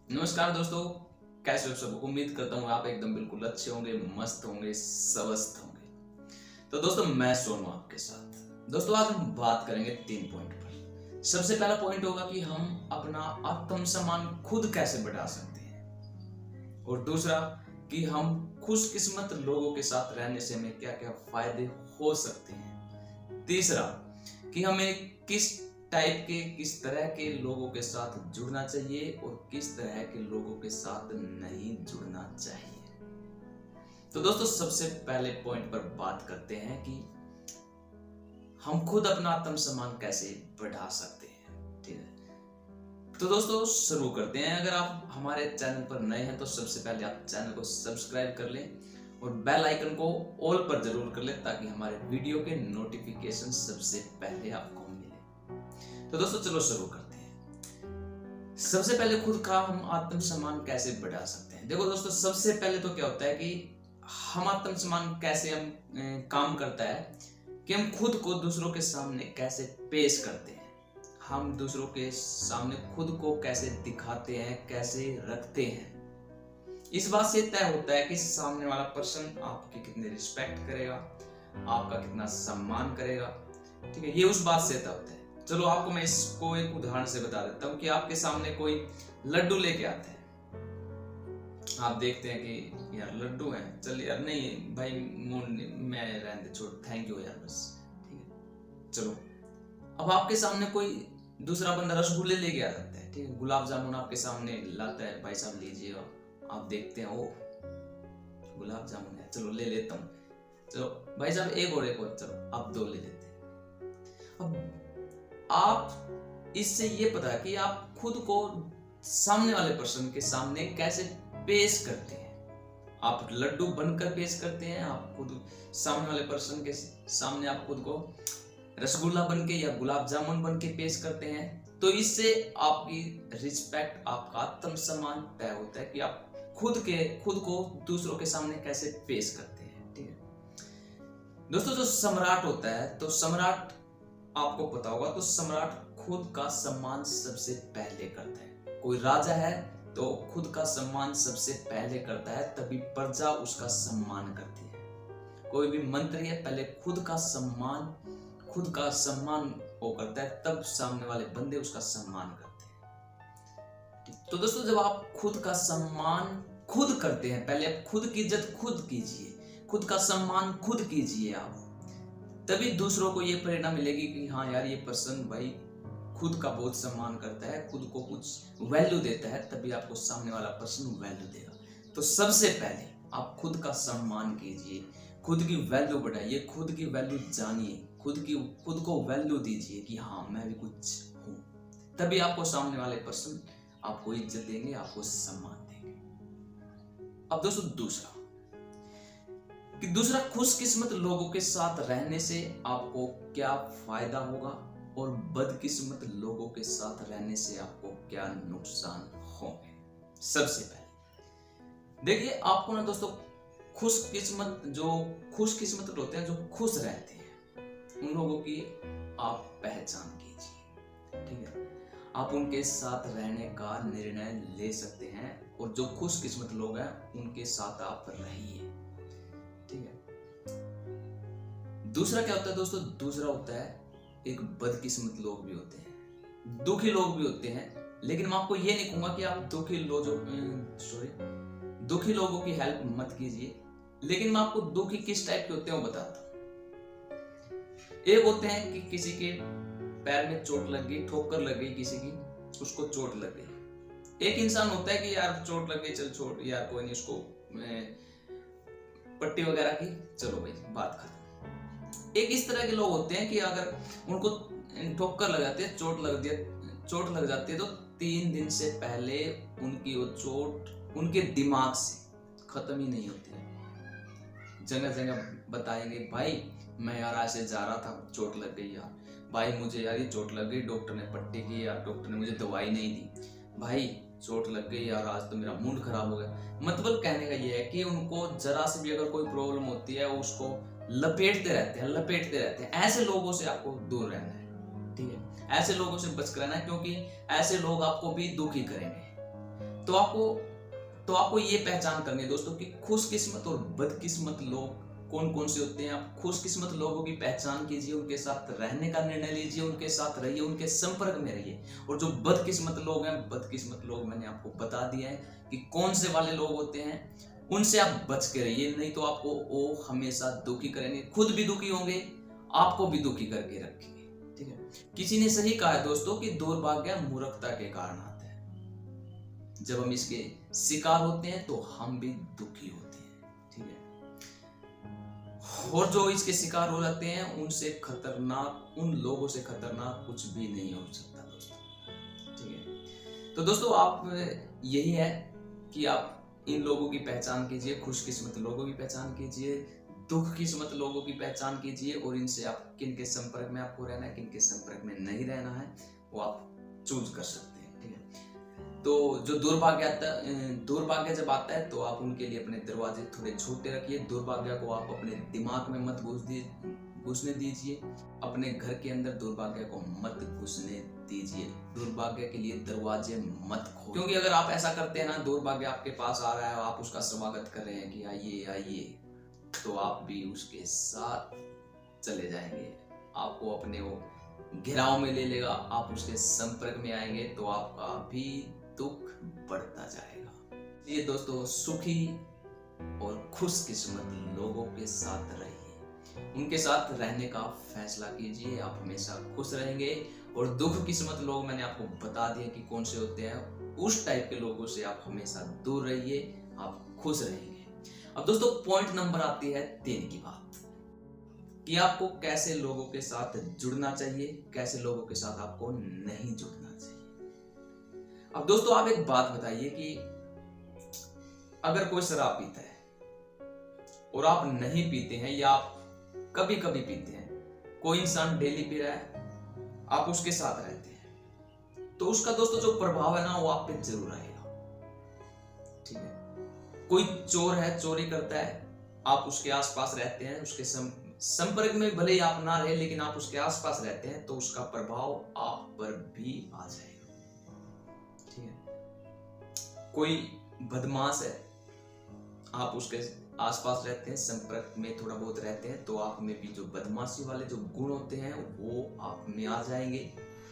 नमस्कार दोस्तों, कैसे हो सब। उम्मीद करता हूँ आप एकदम बिल्कुल अच्छे होंगे, मस्त होंगे, स्वस्थ होंगे। तो दोस्तों मैं सोनू आपके साथ। दोस्तों आज हम बात करेंगे 3 पॉइंट पर। सबसे पहला पॉइंट होगा कि हम अपना आत्मसम्मान खुद कैसे बढ़ा सकते हैं, और दूसरा कि हम खुशकिस्मत लोगों के साथ रहने से हमें क्या क्या फायदे हो सकते हैं। तीसरा कि हमें किस तरह के लोगों के साथ जुड़ना चाहिए और किस तरह के लोगों के साथ नहीं जुड़ना चाहिए। तो दोस्तों सबसे पहले पॉइंट पर बात करते हैं कि हम खुद अपना आत्मसम्मान कैसे बढ़ा सकते हैं। ठीक है, तो दोस्तों शुरू करते हैं। अगर आप हमारे चैनल पर नए हैं तो सबसे पहले आप चैनल को सब्सक्राइब कर लें और बेल आइकन को ऑल पर जरूर कर लें ताकि हमारे वीडियो के नोटिफिकेशन सबसे पहले आपको मिले। तो दोस्तों चलो शुरू करते हैं। सबसे पहले खुद का हम आत्मसम्मान कैसे बढ़ा सकते हैं। देखो दोस्तों, सबसे पहले तो क्या होता है कि हम आत्मसम्मान कैसे काम करता है कि हम खुद को दूसरों के सामने कैसे पेश करते हैं, हम दूसरों के सामने खुद को कैसे दिखाते हैं, कैसे रखते हैं। इस बात से तय होता है कि सामने वाला पर्सन आपकी कितनी रिस्पेक्ट करेगा, आपका कितना सम्मान करेगा। ठीक है, ये उस बात से तय होता है। चलो आपको मैं इसको एक उदाहरण से बता देता हूँ कि आपके सामने कोई लड्डू लेके आता है। आप देखते हैं कि यार लड्डू है, चल यार नहीं भाई मैं रहने दे, छोड़, थैंक यू यार, बस ठीक है। चलो अब आपके सामने कोई दूसरा बंदा रसगुल्ले लेके आ जाता है, ठीक है, गुलाब जामुन आपके सामने लाता है, भाई साहब लीजिएगा। आप देखते हैं ओ गुलाब जामुन है, चलो ले लेता हूँ, चलो भाई साहब एक और, चलो अब 2 ले लेते हैं। अब आप इससे ये पता है कि आप खुद को सामने वाले पर्सन के सामने कैसे पेश करते हैं। आप लड्डू बनकर पेश करते हैं, आप खुद सामने वाले पर्सन के सामने आप खुद को रसगुल्ला बन के या गुलाब जामुन बन के पेश करते हैं। तो इससे आपकी रिस्पेक्ट, आपका आत्मसम्मान तय होता है कि आप खुद को दूसरों के सामने कैसे पेश करते हैं। ठीक है दोस्तों, जो सम्राट होता है, तो सम्राट आपको पता होगा, तो सम्राट खुद का सम्मान सबसे पहले करता है। कोई राजा है तो खुद का सम्मान सबसे पहले करता है, तभी प्रजा उसका सम्मान करती है। कोई भी मंत्री है पहले खुद का सम्मान वो करता है, तब सामने वाले बंदे उसका सम्मान करते हैं। तो दोस्तों जब आप खुद का सम्मान खुद करते हैं, पहले आप खुद की इज्जत खुद कीजिए, खुद का सम्मान खुद कीजिए आप, तभी दूसरों को ये प्रेरणा मिलेगी कि हाँ यार ये पर्सन भाई खुद का बहुत सम्मान करता है, खुद को कुछ वैल्यू देता है, तभी आपको सामने वाला पर्सन वैल्यू देगा। तो सबसे पहले आप खुद का सम्मान कीजिए, खुद की वैल्यू बढ़ाइए, खुद की वैल्यू जानिए, खुद को वैल्यू दीजिए कि हाँ मैं भी कुछ हूं, तभी आपको सामने वाले पर्सन आपको इज्जत देंगे, आपको सम्मान देंगे। अब दोस्तों दूसरा खुशकिस्मत लोगों के साथ रहने से आपको क्या फायदा होगा और बदकिस्मत लोगों के साथ रहने से आपको क्या नुकसान होंगे। सबसे पहले देखिए, आपको ना दोस्तों खुशकिस्मत होते हैं, जो खुश रहते हैं, उन लोगों की आप पहचान कीजिए। ठीक है, आप उनके साथ रहने का निर्णय ले सकते हैं, और जो खुशकिस्मत लोग हैं उनके साथ आप रहिए। ठीक है, दूसरा क्या होता है दोस्तों, दूसरा होता है एक बदकिस्मत लोग भी होते हैं, दुखी लोग भी होते हैं। लेकिन मैं आपको ये नहीं कहूंगा कि आप दुखी लोगों की हेल्प मत कीजिए, लेकिन मैं आपको दुखी किस टाइप के होते हैं वो बताता हूं। एक होते हैं कि किसी के पैर में चोट लग गई, ठोकर लग गई किसी की, उसको चोट लग गई। एक इंसान होता है कि यार चोट लग गई, चल छोड़ यार कोई नहीं, उसको पट्टी वगैरह की, चलो भाई बात खत्म। एक इस तरह के लोग होते हैं कि अगर उनको ठोकर लग जाती है, चोट लग जाती है, तो 3 दिन से पहले उनकी वो चोट उनके दिमाग से खत्म ही नहीं होती है। जगह जगह बताएंगे भाई मैं यार ऐसे जा रहा था, चोट लग गई यार, भाई मुझे यार ये चोट लग गई, डॉक्टर ने पट्टी की यार, डॉक्टर ने मुझे दवाई नहीं दी, भाई चोट लग गई यार, आज तो मेरा मूड खराब हो गया। मतलब कहने का ये है कि उनको जरा से भी अगर कोई प्रॉब्लम होती है उसको लपेटते रहते हैं। ऐसे लोगों से आपको दूर रहना है। ठीक है, ऐसे लोगों से बच कर रहना है, क्योंकि ऐसे लोग आपको भी दुखी करेंगे। तो आपको ये पहचान करनी है दोस्तों कि खुशकिस्मत और बदकिस्मत लोग कौन कौन से होते हैं। आप खुशकिस्मत लोगों की पहचान कीजिए, उनके साथ रहने का निर्णय लीजिए, उनके साथ रहिए, उनके संपर्क में रहिए। और जो बदकिस्मत लोग हैं, बदकिस्मत लोग मैंने आपको बता दिया है कि कौन से वाले लोग होते हैं, उनसे आप बच के रहिए, नहीं तो आपको वो हमेशा दुखी करेंगे, खुद भी दुखी होंगे, आपको भी दुखी करके रखेंगे। ठीक है, किसी ने सही कहा है दोस्तों कि दुर्भाग्य मूर्खता के कारण आता है। जब हम इसके शिकार होते हैं तो हम भी दुखी होते हैं। ठीक है, और जो इसके शिकार हो जाते हैं उनसे खतरनाक, उन लोगों से खतरनाक कुछ भी नहीं हो सकता दोस्तों। ठीक है, तो दोस्तों आप यही है कि आप इन लोगों की पहचान कीजिए, खुशकिस्मत लोगों की पहचान कीजिए, दुख किस्मत लोगों की पहचान कीजिए, और इनसे आप किन के संपर्क में आपको रहना है, किन के संपर्क में नहीं रहना है, वो आप चूज कर सकते हैं। ठीक है, तो जो दुर्भाग्य जब आता है तो आप उनके लिए अपने दरवाजे थोड़े छोटे रखिए। दुर्भाग्य को आप अपने दिमाग में मत घुसने दीजिए, अपने घर के अंदर दुर्भाग्य को मत घुसने दीजिए, दुर्भाग्य के लिए दरवाजे मत खोलिए। क्योंकि अगर आप ऐसा करते हैं ना, दुर्भाग्य आपके पास आ रहा है, आप उसका स्वागत कर रहे हैं कि आइए आइए, तो आप भी उसके साथ चले जाएंगे, आपको अपने वो घेराव में ले लेगा, आप उसके संपर्क में आएंगे तो आपका भी दुख बढ़ता जाएगा। ये दोस्तों सुखी और खुशकिस्मत लोगों के साथ रहिए, उनके साथ रहने का फैसला कीजिए, आप हमेशा खुश रहेंगे। और दुख किस्मत लोग मैंने आपको बता दिए कि कौन से होते हैं, उस टाइप के लोगों से आप हमेशा दूर रहिए, आप खुश रहेंगे। अब दोस्तों पॉइंट नंबर आती है 3 की बात, कि आपको कैसे लोगों के साथ जुड़ना चाहिए, कैसे लोगों के साथ आपको नहीं जुड़ना चाहिए। अब दोस्तों आप एक बात बताइए कि अगर कोई शराब पीता है और आप नहीं पीते हैं, या आप कभी कभी पीते हैं, कोई इंसान डेली पी रहा है, आप उसके साथ रहते हैं, तो उसका दोस्तों जो प्रभाव है ना, वो आप पे जरूर आएगा। ठीक है, कोई चोर है, चोरी करता है, आप उसके आसपास रहते हैं, उसके संपर्क में भले ही आप ना रहे, लेकिन आप उसके आसपास रहते हैं, तो उसका प्रभाव आप पर भी आ जाएगा। ठीक है, कोई बदमाश है, आप उसके आसपास रहते हैं, संपर्क में थोड़ा बहुत रहते हैं, तो आप में भी जो बदमाशी वाले जो गुण होते हैं वो आप में आ जाएंगे।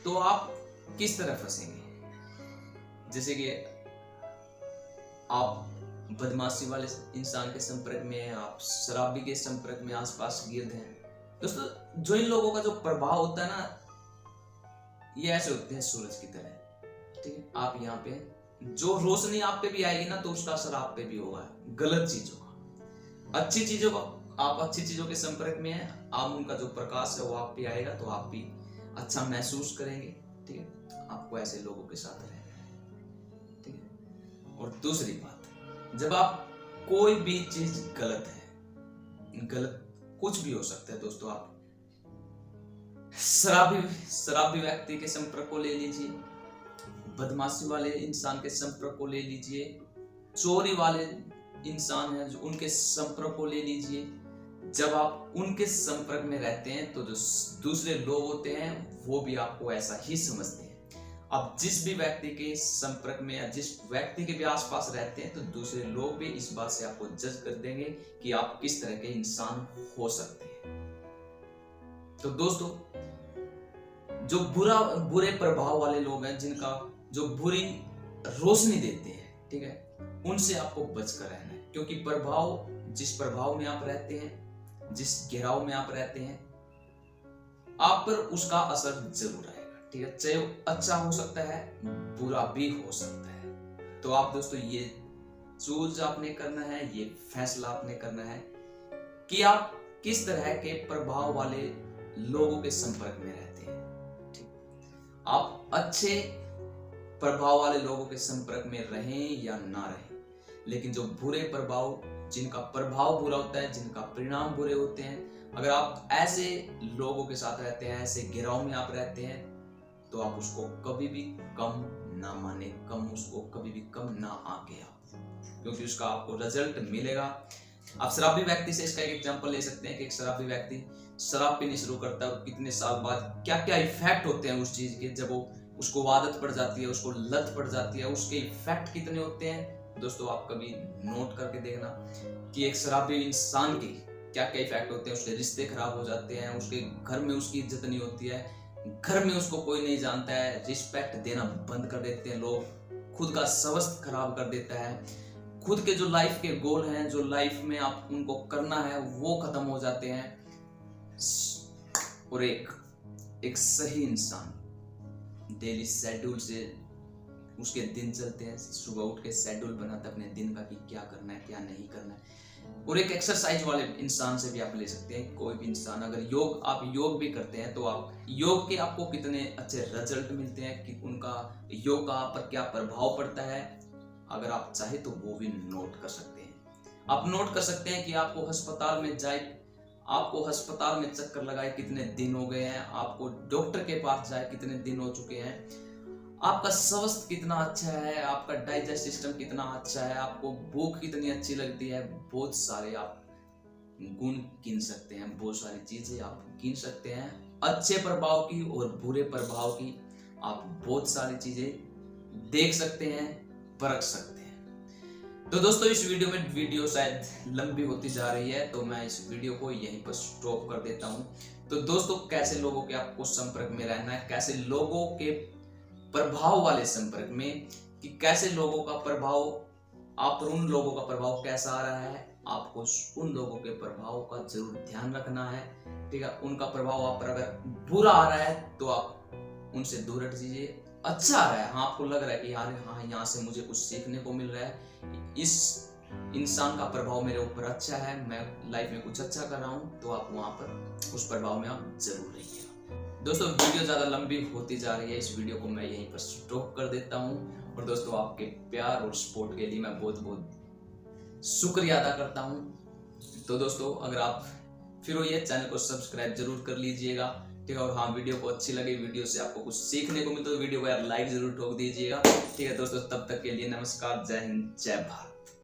तो आप किस तरह फंसेंगे? जैसे कि आप बदमाशी वाले इंसान के संपर्क में हैं, आप शराबी के संपर्क में आसपास गिर्द हैं। दोस्तों जो इन लोगों का जो प्रभाव होता है ना, ये ऐसे होते हैं सूरज की तरह। ठीक है, आप यहाँ पे, जो रोशनी आप पे भी आएगी ना, तो उसका असर आप पे भी होगा, गलत चीजों का। अच्छी चीजों का, आप अच्छी चीजों के संपर्क में हैं, आप उनका जो प्रकाश है वो आप पे आएगा, तो आप भी अच्छा महसूस करेंगे। ठीक है, आपको ऐसे लोगों के साथ रहना है। ठीक है, और दूसरी बात, जब आप कोई भी चीज गलत है, गलत कुछ भी हो सकता है दोस्तों, आप शराबी व्यक्ति के संपर्क को ले लीजिए, बदमाशी वाले इंसान के संपर्क को ले लीजिए, चोरी वाले इंसान है जो, उनके संपर्क को ले लीजिए। जब आप उनके संपर्क में रहते हैं तो जो दूसरे लोग होते हैं वो भी आपको ऐसा ही समझते हैं। अब जिस भी व्यक्ति के संपर्क में या जिस व्यक्ति के भी आसपास रहते हैं, तो दूसरे लोग भी इस बात से आपको जज कर देंगे कि आप किस तरह के इंसान हो सकते हैं। तो दोस्तों जो बुरे प्रभाव वाले लोग हैं, जिनका जो बुरी रोशनी देते हैं, ठीक है, उनसे आपको बचकर रहना है। क्योंकि जिस प्रभाव में आप रहते हैं, जिस घेराव में आप रहते हैं, आप पर उसका असर जरूर आएगा। ठीक है, चाहे अच्छा हो सकता है, बुरा भी हो सकता है। तो आप दोस्तों ये चूज आपने करना है, ये फैसला आपने करना है कि आप किस तरह के प्रभाव वाले लोगों के संपर्क में रहते हैं। ठीक, आप अच्छे प्रभाव वाले लोगों के संपर्क में रहें या ना रहें, लेकिन जो बुरे प्रभाव, जिनका प्रभाव बुरा होता है, जिनका परिणाम बुरे होते हैं, अगर आप ऐसे लोगों के साथ रहते हैं, ऐसे घेराव में आप रहते हैं, तो आप उसको कभी भी कम ना माने, उसको कभी भी कम ना आके आप, क्योंकि उसका आपको रिजल्ट मिलेगा। आप शराबी व्यक्ति से इसका एक एग्जांपल ले सकते हैं कि एक शराबी व्यक्ति शराब पीनी शुरू करता है और कितने साल बाद क्या क्या इफेक्ट होते हैं उस चीज के, जब वो उसको आदत पड़ जाती है, उसको लत पड़ जाती है, उसके इफेक्ट कितने होते हैं दोस्तों आप कभी नोट करके देखना कि एक शराबी इंसान के क्या क्या इफेक्ट होते हैं। उसके रिश्ते खराब हो जाते हैं, उसके घर में उसकी इज्जत नहीं होती है, घर में उसको कोई नहीं जानता है, रिस्पेक्ट देना बंद कर देते हैं लोग, खुद का स्वास्थ्य खराब कर देता है, खुद के जो लाइफ के गोल हैं, जो लाइफ में आप उनको करना है वो खत्म हो जाते हैं। और एक सही इंसान डेली शेड्यूल से उसके दिन चलते हैं, सुबह उठ के शेड्यूल बनाता है अपने दिन का कि क्या करना है क्या नहीं करना है। और एक एक्सरसाइज वाले इंसान से भी आप ले सकते हैं। कोई भी इंसान अगर आप योग भी करते हैं तो आप योग के आपको कितने अच्छे रिजल्ट मिलते हैं कि उनका योग का आप पर क्या प्रभाव पड़ता है, अगर आप चाहे तो वो भी नोट कर सकते हैं। आप नोट कर सकते हैं कि आपको अस्पताल में चक्कर लगाए कितने दिन हो गए हैं, आपको डॉक्टर के पास जाए कितने दिन हो चुके हैं, आपका स्वास्थ्य कितना अच्छा है, आपका डाइजेस्ट सिस्टम कितना अच्छा है, आपको भूख कितनी अच्छी लगती है, बहुत सारे आप गुण गिन सकते हैं, बहुत सारी चीजें आप गिन सकते हैं, अच्छे प्रभाव की और बुरे प्रभाव की आप बहुत सारी चीजें देख सकते हैं, परख सकते हैं। तो दोस्तों इस वीडियो शायद लंबी होती जा रही है तो मैं इस वीडियो को यहीं पर स्टॉप कर देता हूं। तो दोस्तों कैसे लोगों के आपको संपर्क में रहना है, कैसे लोगों के प्रभाव वाले संपर्क में, कि कैसे लोगों का प्रभाव आप पर, उन लोगों का प्रभाव कैसा आ रहा है, आपको उन लोगों के प्रभाव का जरूर ध्यान रखना है। ठीक है, उनका प्रभाव आप पर अगर बुरा आ रहा है तो आप उनसे दूर हट जाइए। अच्छा आ रहा है, हाँ आपको लग रहा है कि यार हाँ यहाँ से मुझे कुछ सीखने को मिल रहा है, इस इंसान का प्रभाव मेरे ऊपर अच्छा है, मैं लाइफ में कुछ अच्छा कर रहा हूँ, तो आप वहां पर उस प्रभाव में आप जरूर रहिए। दोस्तों वीडियो ज़्यादा लंबी होती जा रही है, इस वीडियो को मैं यहीं पर स्टॉप कर देता हूँ। और दोस्तों आपके प्यार और सपोर्ट के लिए मैं बहुत बहुत शुक्रिया अदा करता हूँ। तो दोस्तों अगर आप फिर ये चैनल को सब्सक्राइब जरूर कर लीजिएगा। ठीक है, और हाँ वीडियो को अच्छी लगी, वीडियो से आपको कुछ सीखने को मिले तो वीडियो को यार लाइक जरूर ठोक दीजिएगा। ठीक है दोस्तों, तब तक के लिए नमस्कार, जय हिंद, जय भारत।